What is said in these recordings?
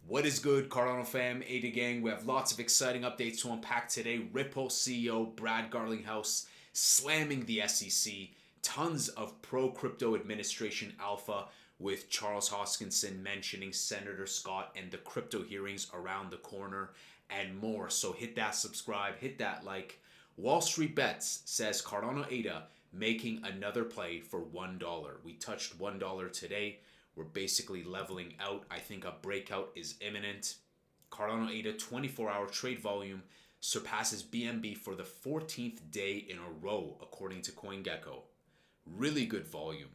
What is good, Cardano fam, Ada gang? We have lots of exciting updates to unpack today. Ripple CEO Brad Garlinghouse slamming the SEC. Tons of pro-crypto administration alpha with Charles Hoskinson mentioning Senator Scott and the crypto hearings around the corner and more. So hit that subscribe, hit that like. Wall Street Bets says Cardano Ada making another play for $1. We touched $1 today. We're basically leveling out. I think a breakout is imminent. Cardano ADA 24-hour trade volume surpasses BNB for the 14th day in a row, according to CoinGecko. Really good volume.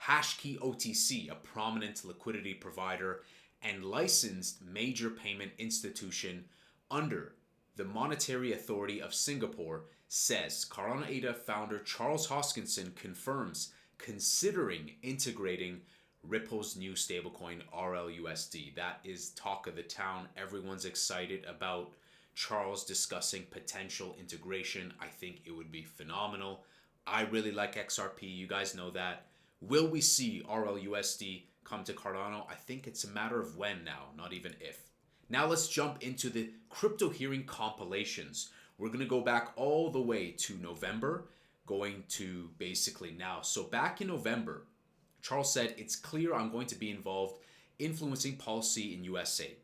Hashkey OTC, a prominent liquidity provider and licensed major payment institution under the Monetary Authority of Singapore, says Cardano ADA founder Charles Hoskinson confirms considering integrating Ripple's new stablecoin RLUSD. That is talk of the town. Everyone's excited about Charles discussing potential integration. I think it would be phenomenal. I really like XRP. You guys know that. Will we see RLUSD come to Cardano? I think it's a matter of when now, not even if. Now let's jump into the crypto hearing compilations. We're going to go back all the way to November, going to basically now. So back in November, Charles said, "It's clear I'm going to be involved influencing policy in USA.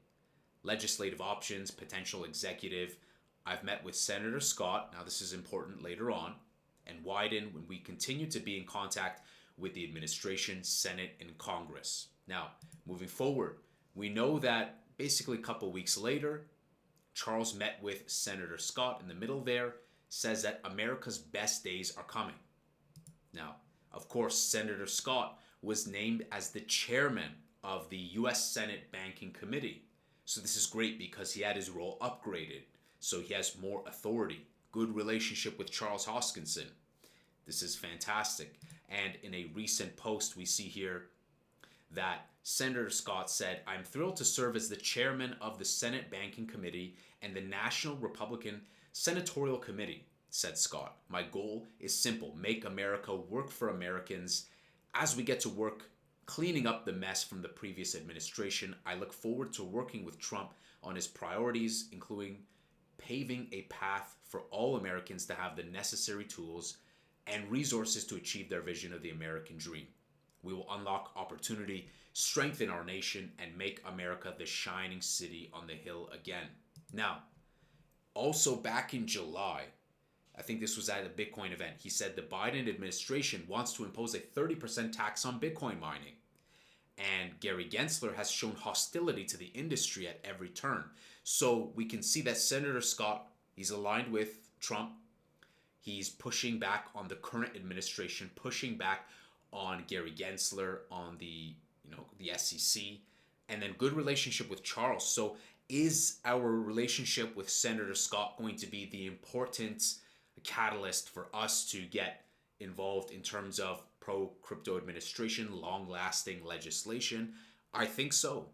Legislative options, potential executive. I've met with Senator Scott," now this is important later on, "and Wyden when we continue to be in contact with the administration, Senate, and Congress." Now, moving forward, we know that basically a couple weeks later, Charles met with Senator Scott in the middle there, says that America's best days are coming. Now, of course, Senator Scott was named as the chairman of the U.S. Senate Banking Committee. So this is great because he had his role upgraded. So he has more authority. Good relationship with Charles Hoskinson. This is fantastic. And in a recent post, we see here that Senator Scott said, "I'm thrilled to serve as the chairman of the Senate Banking Committee and the National Republican Senatorial Committee," said Scott. "My goal is simple: make America work for Americans. As we get to work cleaning up the mess from the previous administration, I look forward to working with Trump on his priorities, including paving a path for all Americans to have the necessary tools and resources to achieve their vision of the American dream. We will unlock opportunity, strengthen our nation, and make America the shining city on the hill again." Now, also back in July, I think this was at a Bitcoin event, he said the Biden administration wants to impose a 30% tax on Bitcoin mining. And Gary Gensler has shown hostility to the industry at every turn. So we can see that Senator Scott, he's aligned with Trump. He's pushing back on the current administration, pushing back on Gary Gensler, on the SEC, and then good relationship with Charles. So is our relationship with Senator Scott going to be the important catalyst for us to get involved in terms of pro-crypto administration, long-lasting legislation? I think so.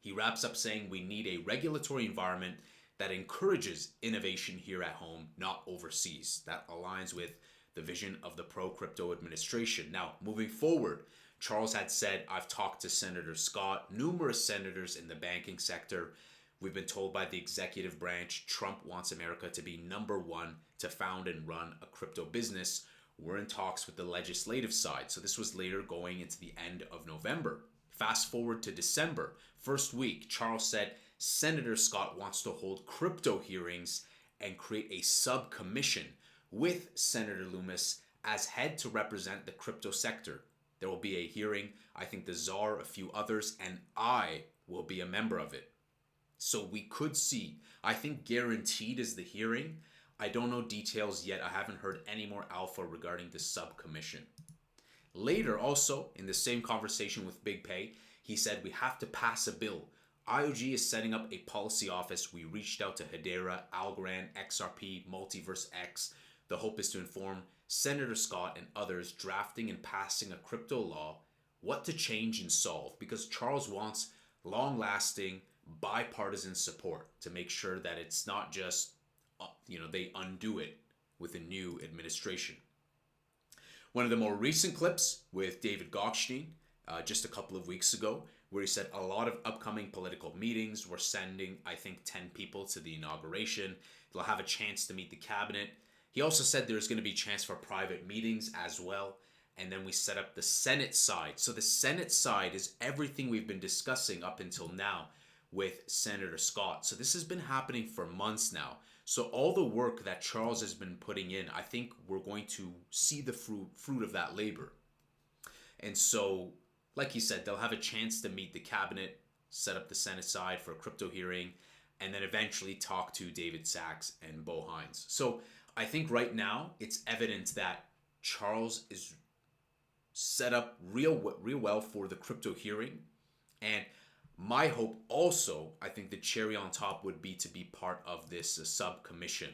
He wraps up saying we need a regulatory environment that encourages innovation here at home, not overseas. That aligns with the vision of the pro-crypto administration. Now, moving forward, Charles had said, "I've talked to Senator Scott, numerous senators in the banking sector. We've been told by the executive branch Trump wants America to be number one to found and run a crypto business. We're in talks with the legislative side." So this was later going into the end of November. Fast forward to December, first week, Charles said Senator Scott wants to hold crypto hearings and create a sub-commission with Senator Loomis as head to represent the crypto sector. There will be a hearing, I think the czar, a few others, and I will be a member of it. So we could see, I think guaranteed is the hearing. I don't know details yet. I haven't heard any more alpha regarding the sub-commission. Later, also, in the same conversation with Big Pay, he said we have to pass a bill. IOG is setting up a policy office. We reached out to Hedera, Algorand, XRP, Multiverse X. The hope is to inform Senator Scott and others drafting and passing a crypto law, what to change and solve, because Charles wants long-lasting bipartisan support to make sure that it's not just, they undo it with a new administration. One of the more recent clips with David Gokhshtein, just a couple of weeks ago, where he said a lot of upcoming political meetings. We're sending, I think, 10 people to the inauguration. They'll have a chance to meet the cabinet. He also said there's going to be a chance for private meetings as well. And then we set up the Senate side. So the Senate side is everything we've been discussing up until now with Senator Scott. So this has been happening for months now. So all the work that Charles has been putting in, I think we're going to see the fruit of that labor. And so, like he said, they'll have a chance to meet the cabinet, set up the Senate side for a crypto hearing, and then eventually talk to David Sachs and Bo Hines. So I think right now it's evident that Charles is set up real well for the crypto hearing. And my hope also, I think the cherry on top would be to be part of this sub-commission,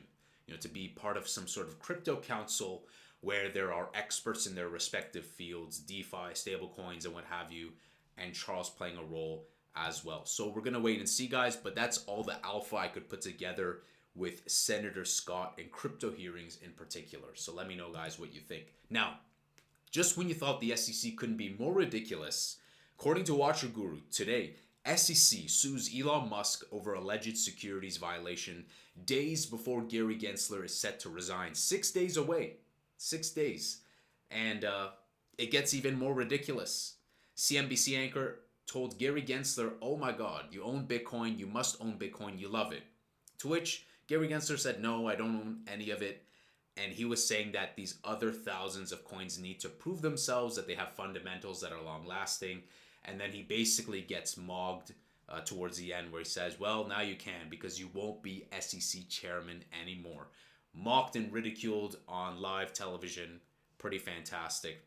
to be part of some sort of crypto council where there are experts in their respective fields, DeFi, stablecoins, and what have you, and Charles playing a role as well. So we're going to wait and see, guys, but that's all the alpha I could put together with Senator Scott and crypto hearings in particular. So let me know, guys, what you think. Now, just when you thought the SEC couldn't be more ridiculous, according to Watcher Guru, today, SEC sues Elon Musk over alleged securities violation days before Gary Gensler is set to resign. 6 days away. 6 days. And it gets even more ridiculous. CNBC anchor told Gary Gensler, "Oh my God, you own Bitcoin. You must own Bitcoin. You love it." To which Gary Gensler said, "No, I don't own any of it." And he was saying that these other thousands of coins need to prove themselves, that they have fundamentals that are long lasting. And then he basically gets mocked towards the end where he says, "Well, now you can because you won't be SEC chairman anymore." Mocked and ridiculed on live television. Pretty fantastic.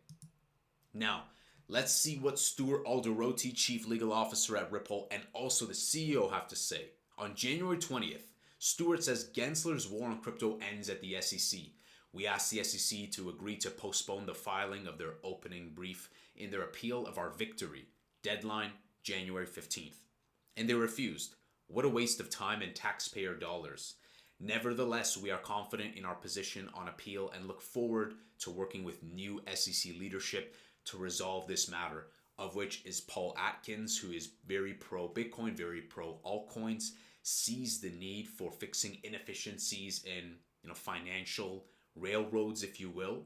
Now, let's see what Stuart Alderoty, Chief Legal Officer at Ripple, and also the CEO have to say. On January 20th, Stuart says Gensler's war on crypto ends at the SEC. "We asked the SEC to agree to postpone the filing of their opening brief in their appeal of our victory. Deadline, January 15th. And they refused. What a waste of time and taxpayer dollars. Nevertheless, we are confident in our position on appeal and look forward to working with new SEC leadership to resolve this matter," of which is Paul Atkins, who is very pro Bitcoin, very pro altcoins, sees the need for fixing inefficiencies in financial railroads, if you will.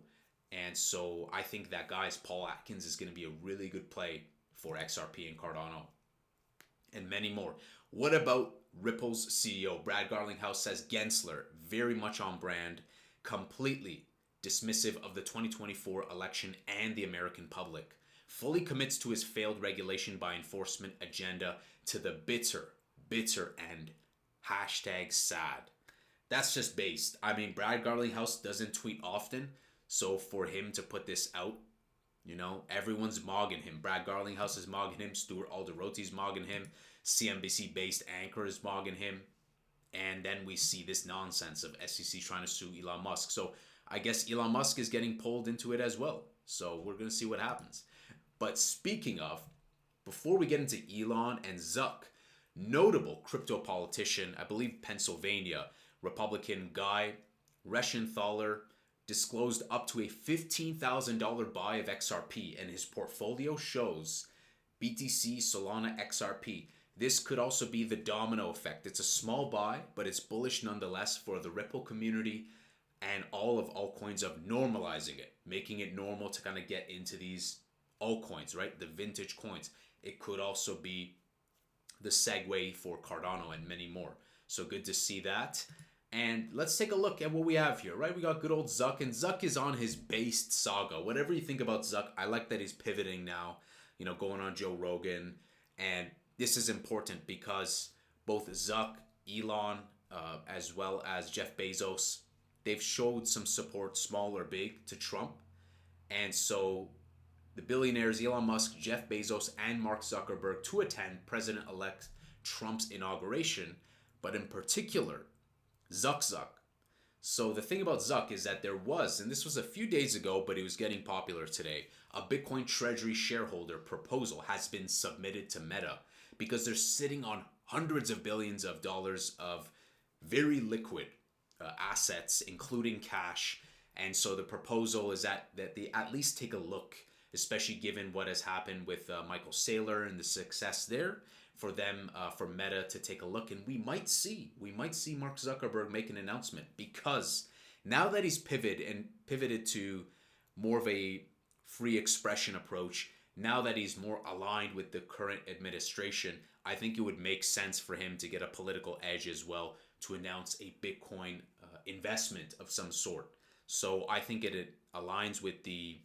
And so I think that, guys, Paul Atkins is going to be a really good play for XRP and Cardano and many more. What about Ripple's CEO? Brad Garlinghouse says Gensler, very much on brand, completely dismissive of the 2024 election and the American public, fully commits to his failed regulation by enforcement agenda to the bitter end. Hashtag sad. That's just based. I mean, Brad Garlinghouse doesn't tweet often, so for him to put this out, everyone's mogging him. Brad Garlinghouse is mogging him. Stuart Alderoty's mogging him. CNBC-based anchor is mogging him. And then we see this nonsense of SEC trying to sue Elon Musk. So I guess Elon Musk is getting pulled into it as well. So we're going to see what happens. But speaking of, before we get into Elon and Zuck, notable crypto politician, I believe Pennsylvania, Republican Guy Reschenthaler, disclosed up to a $15,000 buy of XRP, and his portfolio shows BTC, Solana, XRP. This could also be the domino effect. It's a small buy, but it's bullish nonetheless for the Ripple community and all of altcoins, of normalizing it, making it normal to kind of get into these altcoins, right? The vintage coins. It could also be the segue for Cardano and many more. So good to see that. And let's take a look at what we have here, right? We got good old Zuck, and Zuck is on his based saga. Whatever you think about Zuck, I like that he's pivoting now, going on Joe Rogan. And this is important because both Zuck, Elon, as well as Jeff Bezos, they've showed some support, small or big, to Trump. And so the billionaires Elon Musk, Jeff Bezos, and Mark Zuckerberg to attend President-elect Trump's inauguration, but in particular, Zuck. So the thing about Zuck is that there was, and this was a few days ago, but it was getting popular today, a Bitcoin Treasury shareholder proposal has been submitted to Meta because they're sitting on hundreds of billions of dollars of very liquid assets, including cash. And so the proposal is that they at least take a look especially given what has happened with Michael Saylor and the success there. For them, for Meta to take a look, and we might see Mark Zuckerberg make an announcement, because now that he's pivoted to more of a free expression approach, now that he's more aligned with the current administration, I think it would make sense for him to get a political edge as well, to announce a Bitcoin investment of some sort. So I think it aligns with the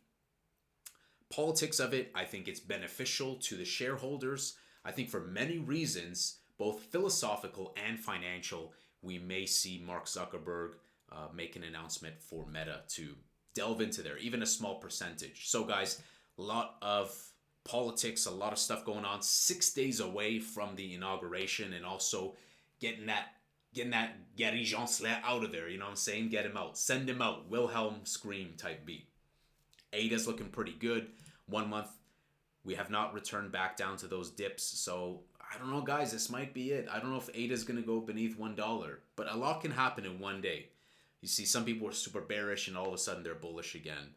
politics of it. I think it's beneficial to the shareholders. I think for many reasons, both philosophical and financial, we may see Mark Zuckerberg make an announcement for Meta to delve into there, even a small percentage. So guys, a lot of politics, a lot of stuff going on, 6 days away from the inauguration, and also getting that Gary Gensler out of there, you know what I'm saying? Get him out. Send him out. Wilhelm scream type beat. ADA's looking pretty good. 1 month, we have not returned back down to those dips. So I don't know, guys. This might be it. I don't know if ADA's going to go beneath $1, but a lot can happen in one day. You see, some people are super bearish, and all of a sudden they're bullish again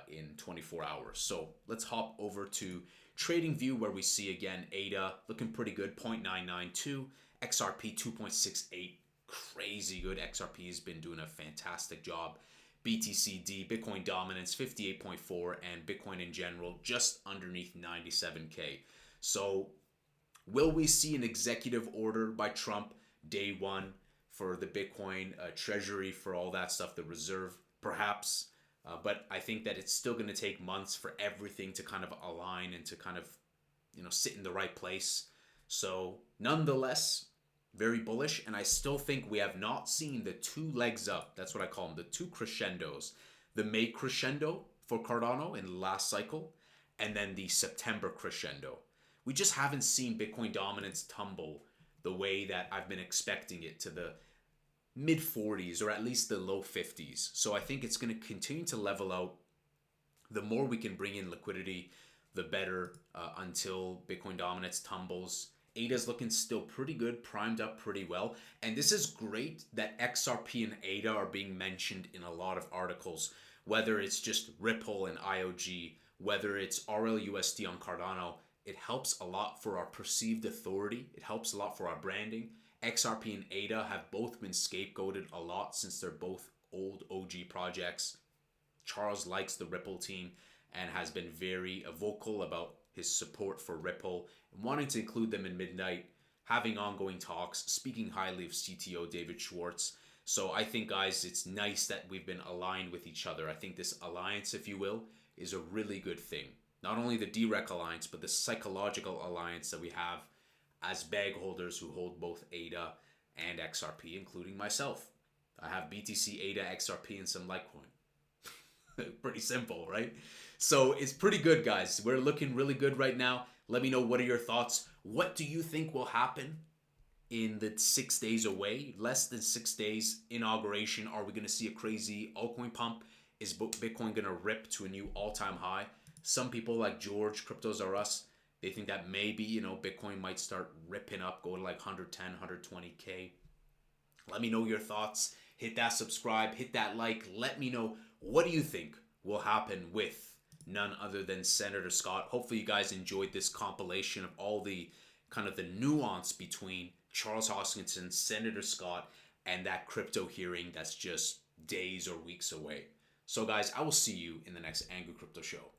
in 24 hours. So let's hop over to TradingView, where we see again ADA looking pretty good, 0.992, XRP 2.68, crazy good. XRP has been doing a fantastic job. BTCD, Bitcoin dominance, 58.4, and Bitcoin in general just underneath 97K. So will we see an executive order by Trump day one for the Bitcoin treasury, for all that stuff, the reserve? Perhaps. But I think that it's still going to take months for everything to kind of align and to kind of, sit in the right place. So nonetheless, very bullish. And I still think we have not seen the two legs up. That's what I call them, the two crescendos. The May crescendo for Cardano in the last cycle, and then the September crescendo. We just haven't seen Bitcoin dominance tumble the way that I've been expecting it, to the mid 40s or at least the low 50s. So I think it's going to continue to level out. The more we can bring in liquidity, the better, until Bitcoin dominance tumbles. ADA's looking still pretty good, primed up pretty well. And this is great that XRP and ADA are being mentioned in a lot of articles, whether it's just Ripple and IOG, whether it's RLUSD on Cardano. It helps a lot for our perceived authority. It helps a lot for our branding. XRP and ADA have both been scapegoated a lot, since they're both old OG projects. Charles likes the Ripple team and has been very vocal about his support for Ripple, and wanting to include them in Midnight, having ongoing talks, speaking highly of CTO David Schwartz. So I think, guys, it's nice that we've been aligned with each other. I think this alliance, if you will, is a really good thing. Not only the DREC alliance, but the psychological alliance that we have as bag holders who hold both ADA and XRP, including myself. I have BTC, ADA, XRP, and some Litecoin. Pretty simple, right? So it's pretty good, guys. We're looking really good right now. Let me know, what are your thoughts? What do you think will happen in the 6 days away? Less than 6 days, inauguration. Are we going to see a crazy altcoin pump? Is Bitcoin going to rip to a new all-time high? Some people like George, Cryptos Are Us, they think that maybe, Bitcoin might start ripping up, go to like 110, 120K. Let me know your thoughts. Hit that subscribe, hit that like. Let me know, what do you think will happen with none other than Senator Scott? Hopefully you guys enjoyed this compilation of all the kind of the nuance between Charles Hoskinson, Senator Scott, and that crypto hearing that's just days or weeks away. So guys, I will see you in the next Angry Crypto Show.